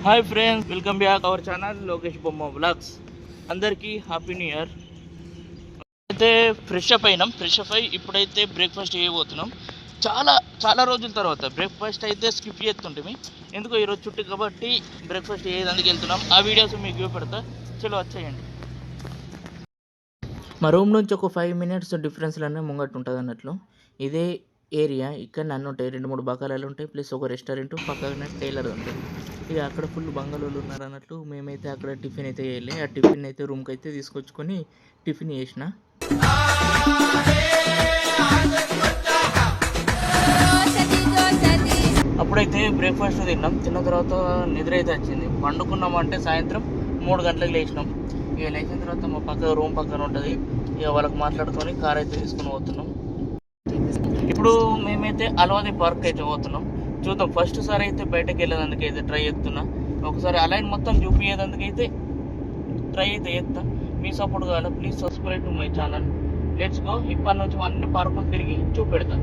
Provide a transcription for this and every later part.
Hi friends, welcome back our channel Lokesh బొమ్మ vlogs. అందరికీ happy new year. అయితే fresh up అయి ఇప్పుడైతే బ్రేక్ఫాస్ట్ చేయబోతున్నాం. చాలా చాలా రోజుల తర్వాత బ్రేక్ఫాస్ట్ అయితే స్కిప్ చేస్తుంటే ఎందుకో ఈరోజు చుట్టూ కాబట్టి బ్రేక్ఫాస్ట్ చేయడానికి వెళ్తున్నాం. ఆ వీడియోస్ మీకు చూపెడతా, చలో వచ్చేయండి. మా రూమ్ నుంచి ఒక 5 minutes డిఫరెన్స్లోనే ముంగట్టు ఉంటుంది అన్నట్లు. ఇదే ఏరియా ఇక్కడ నన్ను ఉంటాయి, 2-3 బకాలాలు ఉంటాయి, ప్లస్ ఒక రెస్టారెంట్ పక్కన టైలర్ ఉంటుంది. ఇక అక్కడ ఫుల్ బంగాళోళ్ళు ఉన్నారు అన్నట్లు. మేమైతే అక్కడ టిఫిన్ అయితే వేయాలి. ఆ టిఫిన్ అయితే రూమ్కి అయితే తీసుకొచ్చుకొని టిఫిన్ చేసిన. అప్పుడైతే బ్రేక్ఫాస్ట్ తిన్నాం. తిన్న తర్వాత నిద్ర అయితే వచ్చింది. పండుకున్నామంటే సాయంత్రం 3 గంటలకు లేచినాం. ఇక లేచిన తర్వాత మా రూమ్ పక్కన ఉంటుంది. ఇక వాళ్ళకి మాట్లాడుకొని కార్ అయితే తీసుకుని పోతున్నాం. ఇప్పుడు మేమైతే అలవాది పార్క్ అయితే పోతున్నాం. చూద్దాం, ఫస్ట్ సారి అయితే బయటకు వెళ్ళేందుకైతే ట్రై చేస్తున్నా. ఒకసారి అలైన్ మొత్తం చూపించేందుకైతే ట్రై అయితే చేస్తా. మీ సపోర్ట్ కావాలి, please subscribe to my channel. Let's go. ఇప్పటి నుంచి అన్ని పార్కులు తిరిగి చూపెడతా.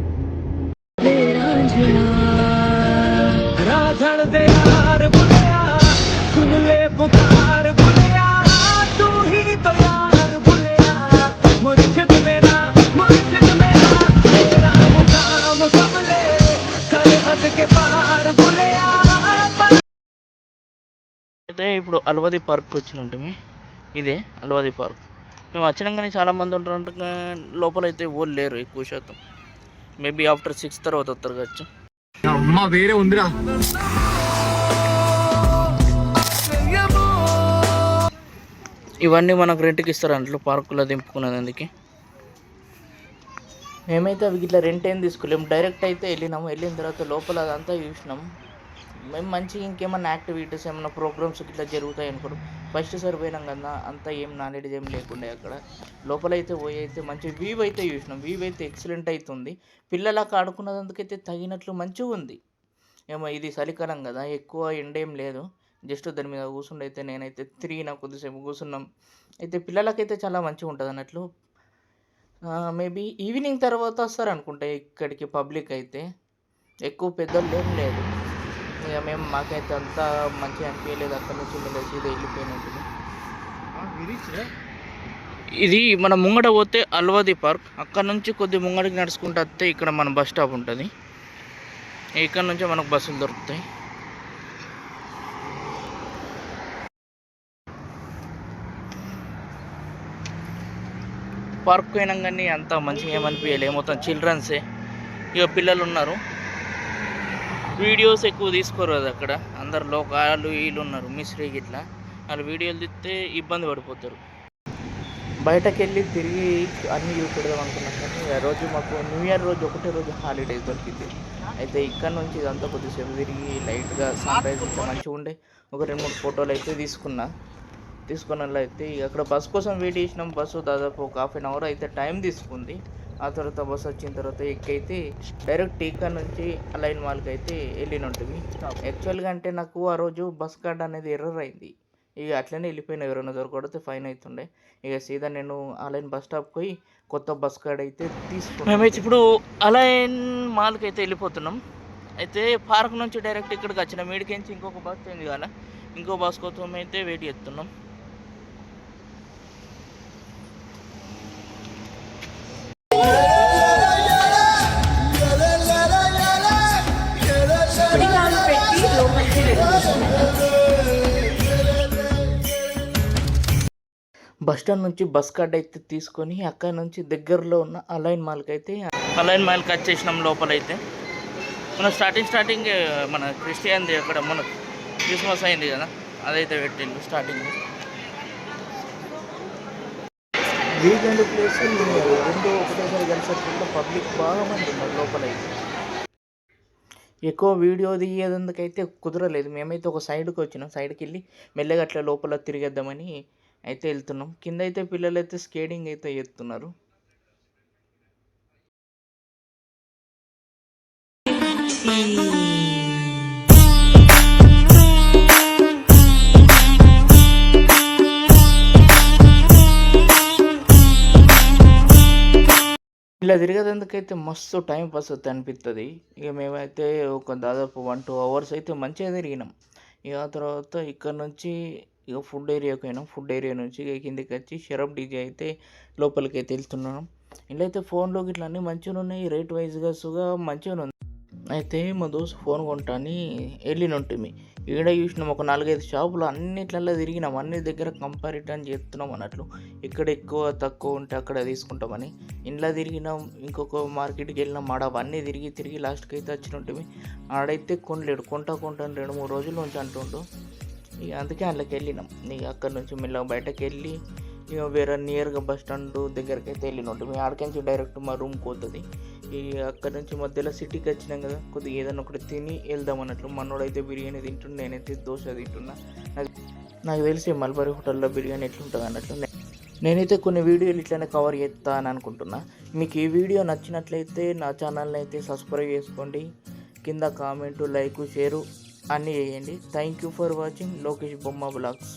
అయితే ఇప్పుడు అలవాది పార్క్ వచ్చినట్టు. ఇదే అలవాది పార్క్. మేము వచ్చినాకనే చాలామంది ఉంటారు, లోపల అయితే ఓళ్ళు లేరు ఎక్కువ శాతం. మేబీ ఆఫ్టర్ 6 తర్వాత వస్తారు కావచ్చు. వేరే ఉందిరా. ఇవన్నీ మనకు రెంట్కి ఇస్తారు అంట్లో, పార్కులో దింపుకునేందుకు. మేమైతే అవి ఇట్లా రెంట్ ఏం తీసుకోలేము, డైరెక్ట్ అయితే వెళ్ళినాము. వెళ్ళిన తర్వాత లోపల అదంతా చూసినాం. మేము మంచిగా ఇంకేమన్నా యాక్టివిటీస్ ఏమన్నా ప్రోగ్రామ్స్ ఇట్లా జరుగుతాయి అనుకోవడం. ఫస్ట్ సారి పోయినాం కదా, అంతా ఏం నాలెడ్జ్ ఏం లేకుండే. అక్కడ లోపల అయితే పోయి అయితే మంచి వ్యూ అయితే చూసినాం. వ్యూ అయితే ఎక్సలెంట్ అవుతుంది. పిల్లలకు ఆడుకున్నందుకైతే తగినట్లు మంచిగా ఉంది. ఏమో ఇది చలికాలం కదా, ఎక్కువ ఎండ ఏం లేదు. జస్ట్ దాని మీద కూర్చుండి అయితే నేనైతే తిరిగిన, కొద్దిసేపు కూర్చున్నాం. అయితే పిల్లలకైతే చాలా మంచిగా ఉంటుంది అన్నట్లు. మేబీ ఈవినింగ్ తర్వాత వస్తారు అనుకుంటా ఇక్కడికి పబ్లిక్ అయితే. ఎక్కువ పెద్దలు ఏం లేదు. ఇక మేము మాకైతే అంతా మంచిగా అనిపించలేదు. అక్కడ నుంచి వెళ్ళేసి ఇది వెళ్ళిపోయినట్టు. ఇది మన ముంగట పోతే అల్వాది పార్క్. అక్కడ నుంచి కొద్ది ముంగడికి నడుచుకుంటూ వస్తే ఇక్కడ మన బస్ స్టాప్ ఉంటుంది. ఇక్కడ నుంచే మనకు బస్సులు దొరుకుతాయి. పార్క్ పోయినాం కానీ అంత మంచిగా ఏమనిపించలే, మొత్తం చిల్డ్రన్సే. ఇక పిల్లలు ఉన్నారు, వీడియోస్ ఎక్కువ తీసుకోరు కదా అక్కడ. అందరు లోకాలు వీళ్ళు ఉన్నారు, మిస్రీ ఇట్లా. వాళ్ళు వీడియోలు తీస్తే ఇబ్బంది పడిపోతారు. బయటకు వెళ్ళి తిరిగి అన్నీ చూపెడదాం అనుకున్నాం కానీ ఆ రోజు మాకు న్యూ ఇయర్ రోజు ఒకటే రోజు హాలిడే దొరికింది. అయితే ఇక్కడ నుంచి ఇదంతా కొద్దిసేపు తిరిగి లైట్గా సన్ రైజ్ ఇట్లా మంచిగా ఉండే ఒక 2-3 ఫోటోలు అయితే తీసుకున్నట్లు అయితే అక్కడ బస్ కోసం వెయిట్ చేసినాం. బస్సు దాదాపు ఒక 1/2 hour అయితే టైం తీసుకుంది. ఆ తర్వాత బస్సు వచ్చిన తర్వాత ఎక్కైతే డైరెక్ట్ ఇక్కడ నుంచి అలైన్ మాల్కి అయితే వెళ్ళినట్టుంది. యాక్చువల్గా అంటే నాకు ఆ రోజు బస్ కార్డ్ అనేది ఎర్రర్ అయింది. ఇక అట్లనే వెళ్ళిపోయినా, ఎవరైనా దొరకడితే ఫైన్ అవుతుండే. ఇక సీదా నేను అలైన్ బస్ స్టాప్కి పోయి కొత్త బస్ కార్డ్ అయితే తీసుకున్నాం. మేమైతే ఇప్పుడు అలైన్ మాల్కి అయితే వెళ్ళిపోతున్నాం. అయితే పార్క్ నుంచి డైరెక్ట్ ఇక్కడికి వచ్చినాం. వీడికించి ఇంకొక బస్ చేంజ్ కావాలి, ఇంకో బస్ కోసం అయితే వెయిట్ చేస్తున్నాం. బస్ స్టాండ్ నుంచి బస్ కార్డ్ అయితే తీసుకొని అక్కడ నుంచి దగ్గరలో ఉన్న అలైన్ మాల్కి వచ్చేసినాం. లోపలైతే మన స్టార్టింగ్ మన క్రిస్టియన్ది అక్కడ మన క్రిస్మస్ అయింది కదా, అదైతే పెట్టిండు స్టార్టింగ్. వీకెండ్ ప్లేస్ రెండు ఒకటేసారి కలిసేటప్పుడు పబ్లిక్ బాగా మంది ఉన్నారు లోపలైతే. ఎక్కువ వీడియో దిగేందుకైతే కుదరలేదు. మేమైతే ఒక సైడ్కి వచ్చినాం. సైడ్కి వెళ్ళి మెల్లగా అట్లా లోపల తిరిగేద్దామని అయితే వెళ్తున్నాం. కింద అయితే పిల్లలు అయితే స్కేటింగ్ అయితే చేస్తున్నారు. ఇలా తిరిగేందుకైతే మస్తు టైం పాస్ అవుతుంది అనిపిస్తుంది. ఇక మేమైతే ఒక దాదాపు 1-2 hours అయితే మంచిగా తిరిగినాం. ఇక ఆ తర్వాత ఇక్కడ నుంచి ఇక ఫుడ్ ఏరియాకి పోయినాం. ఫుడ్ ఏరియా నుంచి ఇక కిందికి వచ్చి షరఫ్ డీజే అయితే లోపలికి అయితే వెళ్తున్నాం. ఇంట్లో అయితే ఫోన్లో ఇట్లా అన్నీ మంచిగా ఉన్నాయి, రేట్ వైజ్గా సుగా మంచిగా ఉంది. అయితే మా దోస్తు ఫోన్ కొంటా అని వెళ్ళినుంటిమి. ఈడ చూసినాం ఒక 4-5 షాపులు, అన్నిట్లలో తిరిగినాం, అన్ని దగ్గర కంపారిటన్ చేస్తున్నాం అన్నట్లు. ఇక్కడ ఎక్కువ తక్కువ ఉంటే అక్కడ తీసుకుంటామని ఇంట్లో తిరిగినాం. ఇంకొక మార్కెట్కి వెళ్ళినాం, ఆడ అవన్నీ తిరిగి లాస్ట్కి అయితే వచ్చినట్టు. ఆడైతే కొనలేడు, కొంటా అని 2-3 రోజుల నుంచి అంటుండు. ఇక అందుకే అందులోకి వెళ్ళినాం. ఇక అక్కడ నుంచి మెల్లగా బయటకు వెళ్ళి ఇక వేరే నియర్గా బస్ స్టాండ్ దగ్గరికి అయితే వెళ్ళినట్టు. మీ ఆడికించి డైరెక్ట్ మా రూమ్కి పోతుంది. ఈ అక్కడ నుంచి మధ్యలో సిటీకి వచ్చినాం కదా, కొద్దిగా ఏదైనా ఒకటి తిని వెళ్దాం అన్నట్లు. మనోడైతే బిర్యానీ తింటుండే, నేనైతే దోశ తింటున్నా. నాకు తెలిసి మల్బరీ హోటల్లో బిర్యానీ ఎట్లుంటుంది అన్నట్లు. నేనైతే కొన్ని వీడియోలు ఇట్లనే కవర్ చేస్తా అని అనుకుంటున్నా. మీకు ఈ వీడియో నచ్చినట్లయితే నా ఛానల్ని అయితే సబ్స్క్రైబ్ చేసుకోండి. కింద కామెంటు, లైక్, షేరు అన్నీ చేయండి. Thank you for watching Lokesh బొమ్మ బ్లాగ్స్.